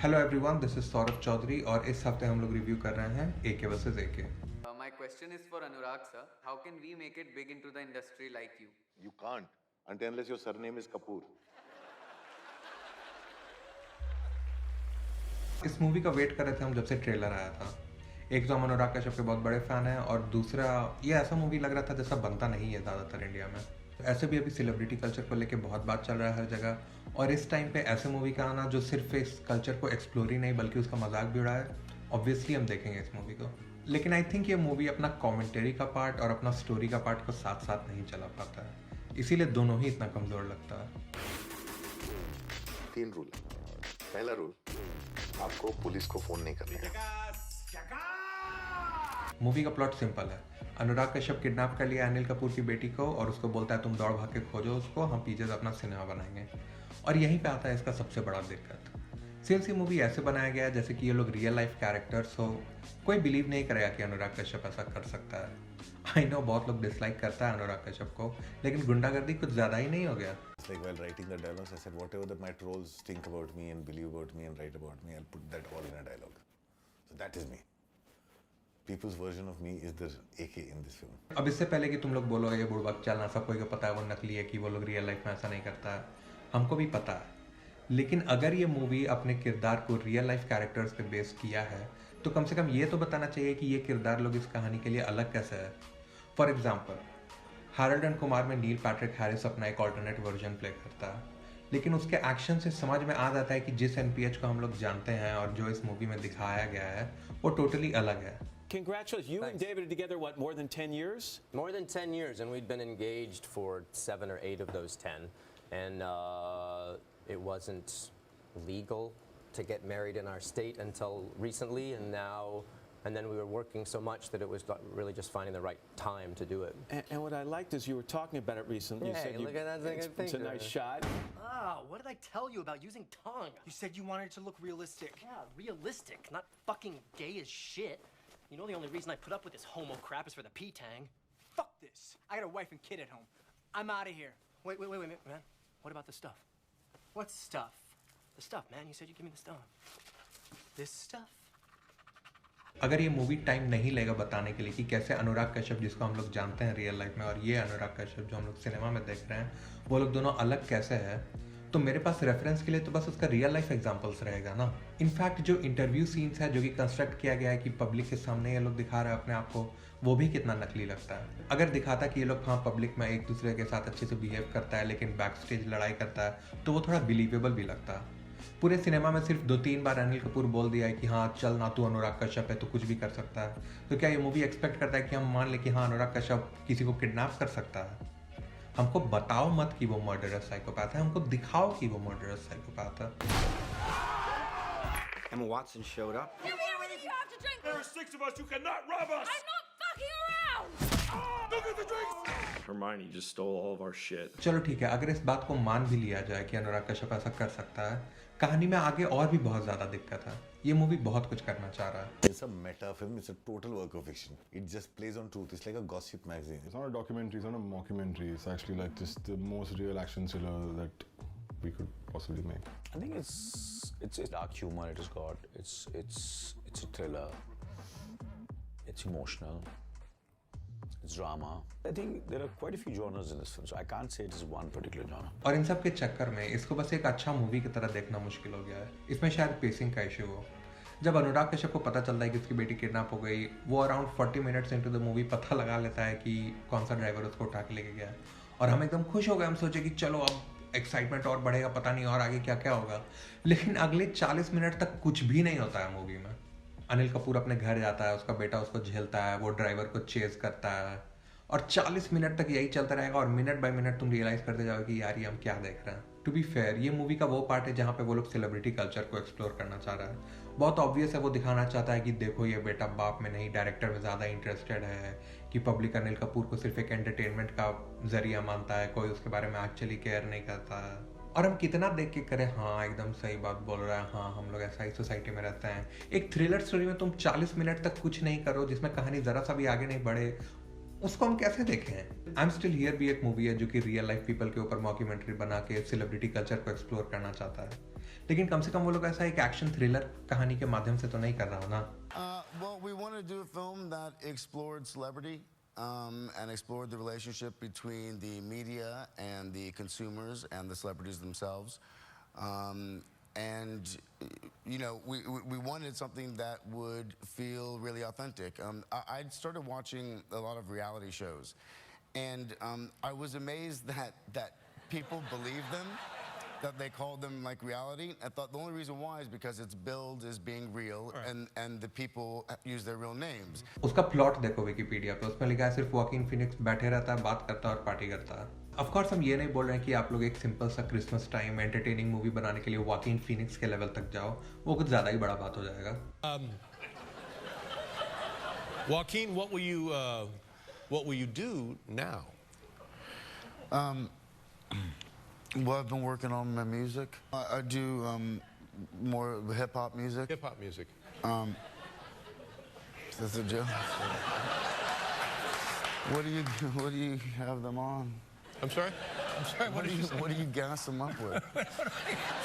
Hello everyone, this is Saurabh Chaudhary और इस हफ्ते हम लोग रिव्यू कर रहे हैं AK versus AK. My question is for Anurag sir. How can we make it big into the industry like you? You can't unless your surname is Kapoor. इस movie का वेट कर रहे थे हम जब से ट्रेलर आया था। एक तो हम अनुराग कश्यप के बहुत बड़े फैन हैं और दूसरा ये ऐसा मूवी लग रहा था जैसा बनता नहीं है ज़्यादातर इंडिया में। ऐसे भी अभी सेलिब्रिटी कल्चर को लेके बहुत बात चल रहा है हर जगह, और इस टाइम पे ऐसे मूवी का आना जो सिर्फ इस कल्चर को एक्सप्लोर ही नहीं बल्कि उसका मजाक भी उड़ाए, ऑब्वियसली हम देखेंगे इस मूवी को। लेकिन आई थिंक ये मूवी अपना कॉमेंटरी का पार्ट और अपना स्टोरी का पार्ट को साथ साथ नहीं चला पाता है, इसीलिए दोनों ही इतना कमज़ोर लगता है। 3 रूल। पहला रूल, आपको पुलिस को फोन नहीं करना है। मूवी का प्लॉट सिंपल है। अनुराग कश्यप किडनैप कर लिया अनिल कपूर की बेटी को और उसको बोलता है तुम दौड़ भाग के खोजो उसको, हम पीछे से अपना सिनेमा बनाएंगे। और यहीं पे आता है इसका सबसे बड़ा दिक्कत। सेल्स ये मूवी ऐसे बनाया गया है जैसे कि ये लोग रियल लाइफ कैरेक्टर्स हो। कोई बिलीव नहीं करेगा कि अनुराग कश्यप ऐसा कर सकता है। आई नो बहुत लोग डिसलाइक करता है अनुराग कश्यप को, लेकिन गुंडागर्दी कुछ ज़्यादा ही नहीं हो गया। It's like while writing the dialogues, I said whatever that my trolls think about me and believe about me and write about me, I'll put that all in a dialogue. So that is me. People's version of me is the AK in this film. अब इससे पहले कि तुम लोग बोलो ये बुड़बक चलना, सबको को पता है वो नकली है, कि वो लोग रियल लाइफ में ऐसा नहीं करता है, हमको भी पता है। लेकिन अगर ये मूवी अपने किरदार को रियल लाइफ कैरेक्टर्स पे बेस किया है तो कम से कम ये तो बताना चाहिए कि ये किरदार लोग इस कहानी के लिए अलग कैसे है। For example, Harold and Kumar में नील पैट्रिक हैरिस अपना एक ऑल्टरनेट वर्जन प्ले करता है, लेकिन उसके एक्शन से समझ में आ जाता है कि जिस एनपीएच को हम लोग जानते हैं और जो इस मूवी में दिखाया गया है वो टोटली अलग है। Congratulations. You and David are together, what, more than 10 years? More than 10 years, and we'd been engaged for 7 or 8 of those 10. And it wasn't legal to get married in our state until recently, and then we were working so much that it was really just finding the right time to do it. And what I liked is you were talking about it recently. Hey, you said look at that thing. it's a nice shot. Ah, what did I tell you about using tongue? You said you wanted it to look realistic. Yeah, realistic, not fucking gay as shit. You know the only reason I put up with this homo crap is for the P-Tang. Fuck this. I got a wife and kid at home. I'm out of here. Wait, man. What about the stuff? What stuff? The stuff, man. You said you'd give me the stuff. This stuff? अगर ये movie time नहीं लेगा बताने के लिए कि कैसे अनुराग कश्यप जिसको हम लोग जानते हैं रियल लाइफ में और ये अनुराग कश्यप जो हम लोग सिनेमा में देख रहे हैं वो लोग दोनों अलग कैसे हैं, तो मेरे पास रेफरेंस के लिए तो बस उसका रियल लाइफ एग्जांपल्स रहेगा ना। इनफैक्ट जो इंटरव्यू सीन्स है जो कि कंस्ट्रक्ट किया गया है कि पब्लिक के सामने ये लोग दिखा रहे हैं अपने आप को, वो भी कितना नकली लगता है। अगर दिखाता कि ये लोग हाँ पब्लिक में एक दूसरे के साथ अच्छे से बिहेव करता है लेकिन बैक स्टेज लड़ाई करता है तो वो थोड़ा बिलीवेबल भी लगता है। पूरे सिनेमा में सिर्फ 2-3 बार अनिल कपूर बोल दिया है कि हाँ चल ना तू अनुराग कश्यप है तो कुछ भी कर सकता है, तो क्या ये मूवी एक्सपेक्ट करता है कि हम मान ले कि हाँ अनुराग कश्यप किसी को किडनैप कर सकता है? हमको बताओ मत कि वो मर्डरस साइकोपैथ है, हमको दिखाओ कि वो मर्डरस साइकोपैथ है। Emma Watson showed up. You have to drink. There are 6 of us. You cannot rob us. I'm not fucking around. Look at the drinks. Hermione just stole all of our shit. चलो ठीक है, अगर इस बात को मान भी लिया जाए कि अनुराग कश्यप ऐसा कर सकता है, कहानी में आगे और भी बहुत ज्यादा दिक्कत है। ये मूवी बहुत कुछ करना चाह रहा है। It's a meta film. It's a total work of fiction. It just plays on truth. It's like a gossip magazine. It's not a documentary. It's not a mockumentary. It's actually like just the most real action thriller that we could possibly make. I think it's dark humor. It has got it's a thriller. It's emotional. It's drama. I think there are quite a few genres in this film, so I can't say it is one particular genre. और इन सब के चक्कर में इसको बस एक अच्छा movie की तरह देखना मुश्किल हो गया है। इसमें शायद पेसिंग का इशू हो। जब अनुराग कश्यप को पता चलता है कि उसकी बेटी किडनैप हो गई, वो around 40 minutes into the movie पता लगा लेता है कि कौन सा ड्राइवर उसको उठा के लेके गया है, और हम एकदम खुश हो गए। हम सोचे कि चलो अब एक्साइटमेंट और बढ़ेगा, पता नहीं और आगे क्या क्या होगा। लेकिन अगले 40 मिनट तक कुछ भी नहीं होता है मूवी में। अनिल कपूर अपने घर जाता है, उसका बेटा उसको झेलता है, वो ड्राइवर को चेज करता है, और 40 मिनट तक यही चलता रहेगा और मिनट बाय मिनट तुम रियलाइज करते जाओगे कि यार ये हम क्या देख रहे हैं। टू बी फेयर, ये मूवी का वो पार्ट है जहाँ पे वो लोग सेलिब्रिटी कल्चर को एक्सप्लोर करना चाह रहा है। बहुत ऑब्वियस है, वो दिखाना चाहता है कि देखो ये बेटा बाप में नहीं डायरेक्टर में ज़्यादा इंटरेस्टेड है, कि पब्लिक अनिल कपूर को सिर्फ एक एंटरटेनमेंट का जरिया मानता है, कोई उसके बारे में एक्चुअली केयर नहीं करता है। और हम कितना देख के करें हाँ एकदम सही बात बोल रहा है, हाँ हम लोग ऐसा ही सोसाइटी में रहते हैं। एक थ्रिलर स्टोरी में तुम 40 मिनट तक कुछ नहीं करो जिसमें कहानी ज़रा सा भी आगे नहीं बढ़े, उसको हम कैसे देखें? आई एम स्टिल हियर भी एक मूवी है जो कि रियल लाइफ पीपल के ऊपर मॉक्यूमेंट्री बना के सेलिब्रिटी कल्चर को एक्सप्लोर करना चाहता है, लेकिन कम से कम वो लोग ऐसा एक एक्शन थ्रिलर कहानी के माध्यम से तो नहीं कर रहा हो ना. Well, we wanted to do a film that explored celebrity and explored the relationship between the media and the consumers and the celebrities themselves. And, you know, we wanted something that would feel really authentic. I started watching a lot of reality shows, and I was amazed that people believe them, that they call them like reality. I thought the only reason why is because it's billed as being real, and the people use their real names. उसका plot देखो Wikipedia पे, उसमें लिखा है सिर्फ Joaquin Phoenix बैठे रहता है, बात करता है और पार्टी करता है. ऑफ कोर्स हम ये नहीं बोल रहे हैं कि आप लोग एक सिंपल सा क्रिसमस टाइम एंटरटेनिंग मूवी बनाने के लिए वॉकिन फिनिक्स के लेवल तक जाओ, वो कुछ ज्यादा ही बड़ा बात हो जाएगा. Joaquin, what will you do now? Well, I've been working on my music. I do more hip-hop music. Hip-hop music. That's a joke. What do you have them on? I'm sorry? What do you gas them up with?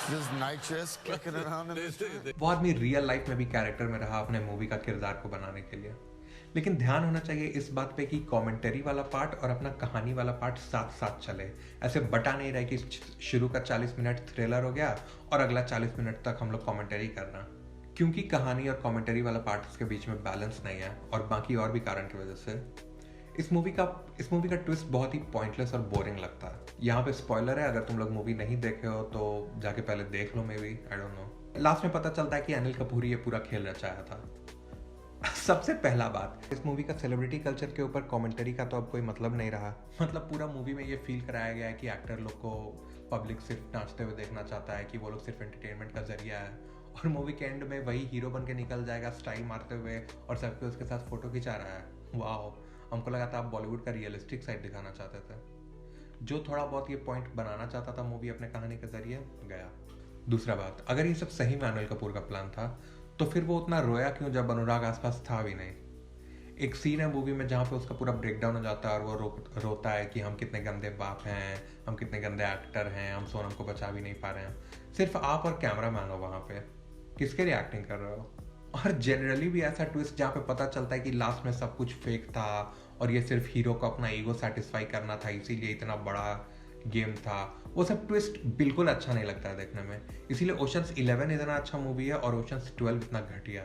Just nitrous kicking around in the street? वो आदमी real life में भी character में रहा अपने movie का किरदार को बनाने के लिए. लेकिन ध्यान होना चाहिए इस बात पे कि कमेंटरी वाला पार्ट और अपना कहानी वाला पार्ट साथ साथ चले. ऐसे बटा नहीं रहा कि शुरू का 40 मिनट थ्रिलर हो गया और अगला 40 मिनट तक हम लोग कमेंटरी करना, क्योंकि कहानी और कमेंटरी वाला पार्ट के बीच में बैलेंस नहीं है और बाकी और भी कारण की वजह से इस मूवी का ट्विस्ट बहुत ही पॉइंटलेस और बोरिंग लगता है. यहाँ पे स्पॉइलर है, अगर तुम लोग मूवी नहीं देखे हो तो जाके पहले देख लो, maybe, I don't know. Last में पता चलता है कि अनिल कपूर ये पूरा खेल रचाया था. सबसे पहला बात, इस मूवी का सेलिब्रिटी कल्चर के ऊपर कमेंटरी का तो अब कोई मतलब नहीं रहा. मतलब पूरा मूवी में ये फील कराया गया है कि एक्टर लोग को पब्लिक सिर्फ नाचते हुए देखना चाहता है, कि वो लोग सिर्फ एंटरटेनमेंट का जरिया है, और मूवी के एंड में वही हीरो बन के निकल जाएगा स्टाइल मारते हुए और सबके उसके साथ फोटो खिंचा रहा है. वाह, हमको लगा था आप बॉलीवुड का रियलिस्टिक साइड दिखाना चाहते थे. जो थोड़ा बहुत ये पॉइंट बनाना चाहता था मूवी अपने कहानी के जरिए, गया. दूसरा बात, अगर ये सब सही में अनिल कपूर का प्लान था तो फिर वो उतना रोया क्यों जब अनुराग आसपास था भी नहीं. एक सीन है मूवी में जहाँ पे उसका पूरा ब्रेकडाउन हो जाता है और वो रोता है कि हम कितने गंदे बाप हैं, हम कितने गंदे एक्टर हैं, हम सोनम को बचा भी नहीं पा रहे हैं. सिर्फ आप और कैमरा मैन हो वहाँ पे, किसके लिए एक्टिंग कर रहे हो. और जनरली भी ऐसा ट्विस्ट जहाँ पे पता चलता है कि लास्ट में सब कुछ फेक था और ये सिर्फ हीरो को अपना ईगो सेटिस्फाई करना था, इसीलिए इतना बड़ा गेम था, वो सब ट्विस्ट बिल्कुल अच्छा नहीं लगता है देखने में. इसीलिए ओशंस 11 इतना अच्छा मूवी है और ओशंस 12 इतना घटिया.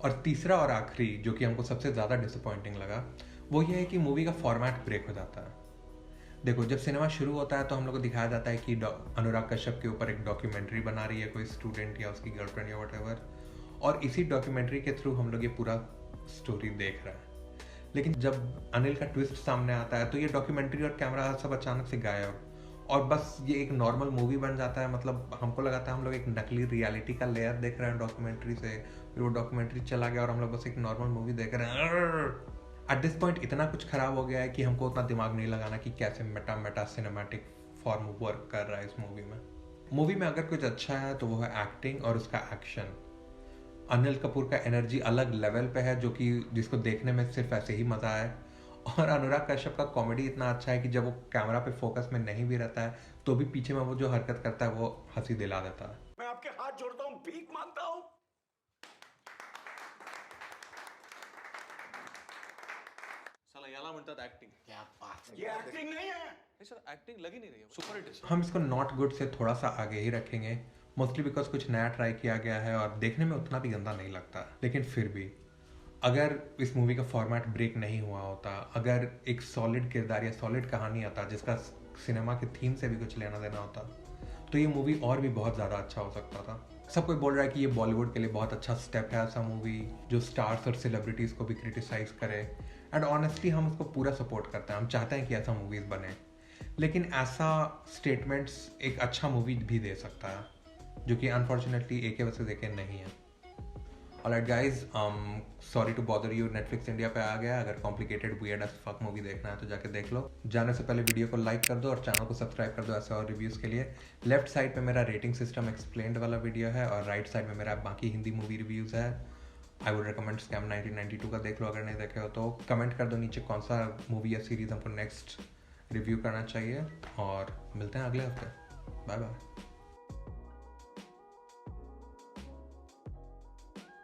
और तीसरा और आखिरी जो कि हमको सबसे ज़्यादा डिसअपॉइंटिंग लगा, वो ये है कि मूवी का फॉर्मेट ब्रेक हो जाता है. देखो, जब सिनेमा शुरू होता है तो हम लोग को दिखाया जाता है कि अनुराग कश्यप के ऊपर एक डॉक्यूमेंट्री बना रही है कोई स्टूडेंट या उसकी गर्लफ्रेंड या व्हाटएवर, और इसी डॉक्यूमेंट्री के थ्रू हम लोग ये पूरा स्टोरी देख रहे हैं. लेकिन जब अनिल का ट्विस्ट सामने आता है तो ये डॉक्यूमेंट्री और कैमरा सब अचानक से गायब और बस ये एक नॉर्मल मूवी बन जाता है. मतलब हमको लगा था हम लोग एक नकली रियलिटी का लेयर देख रहे हैं डॉक्यूमेंट्री से, फिर वो डॉक्यूमेंट्री चला गया और हम लोग बस एक नॉर्मल मूवी देख रहे हैं. एट दिस पॉइंट इतना कुछ खराब हो गया है कि हमको उतना दिमाग नहीं लगाना कि कैसे मेटा सिनेमैटिक फॉर्म वर्क कर रहा है इस मूवी में. मूवी में अगर कुछ अच्छा है तो वो है एक्टिंग और उसका एक्शन. अनिल कपूर का एनर्जी अलग लेवल पे है जो कि जिसको देखने में सिर्फ ऐसे ही मजा आए. और अनुराग कश्यप का कॉमेडी इतना अच्छा है कि जब वो कैमरा पे फोकस में नहीं भी रहता है तो भी पीछे में वो जो हरकत करता है वो हंसी दिला देता है. मैं आपके हाथ जोड़ता हूँ, भीख मांगता हूँ. साला याला म्हणतात ऍक्टिंग. क्या बात है. ये एक्टिंग नहीं है. नहीं सर, एक्टिंग लगी नहीं रही है. सुपर हिट है. हम इसको नॉट गुड से थोड़ा सा आगे ही रखेंगे, मोस्टली बिकॉज कुछ नया ट्राई किया गया है और देखने में उतना भी गंदा नहीं लगता. लेकिन फिर भी अगर इस मूवी का फॉर्मेट ब्रेक नहीं हुआ होता, अगर एक सॉलिड किरदार या सॉलिड कहानी आता जिसका सिनेमा के थीम से भी कुछ लेना देना होता, तो ये मूवी और भी बहुत ज़्यादा अच्छा हो सकता था. सब कोई बोल रहा है कि ये बॉलीवुड के लिए बहुत अच्छा स्टेप है ऐसा मूवी जो स्टार्स और सेलिब्रिटीज़ को भी क्रिटिसाइज करे. एंड ऑनेस्टली हम उसको पूरा सपोर्ट करते हैं, हम चाहते हैं कि ऐसा मूवीज़ बने. लेकिन ऐसा स्टेटमेंट्स एक अच्छा मूवी भी दे सकता है जो कि अनफॉर्चुनेटली एक वजह से देखे नहीं है. Alright guys, sorry to bother you. Netflix India पे आ गया. अगर complicated weird as fuck movie देखना है तो जाके देख लो. जाने से पहले वीडियो को लाइक कर दो और चैनल को सब्सक्राइब कर दो ऐसे और रिव्यूज़ के लिए. लेफ्ट साइड पे मेरा रेटिंग सिस्टम एक्सप्लेन्ड वाला वीडियो है और राइट साइड में मेरा बाकी हिंदी मूवी रिव्यूज़ है. आई वुड रिकमेंड स्कैम 1992 का देख लो अगर नहीं देखे हो तो. कमेंट कर दो नीचे कौन सा मूवी या सीरीज़ हमको नेक्स्ट रिव्यू करना चाहिए और मिलते हैं अगले हफ्ते. Bye bye.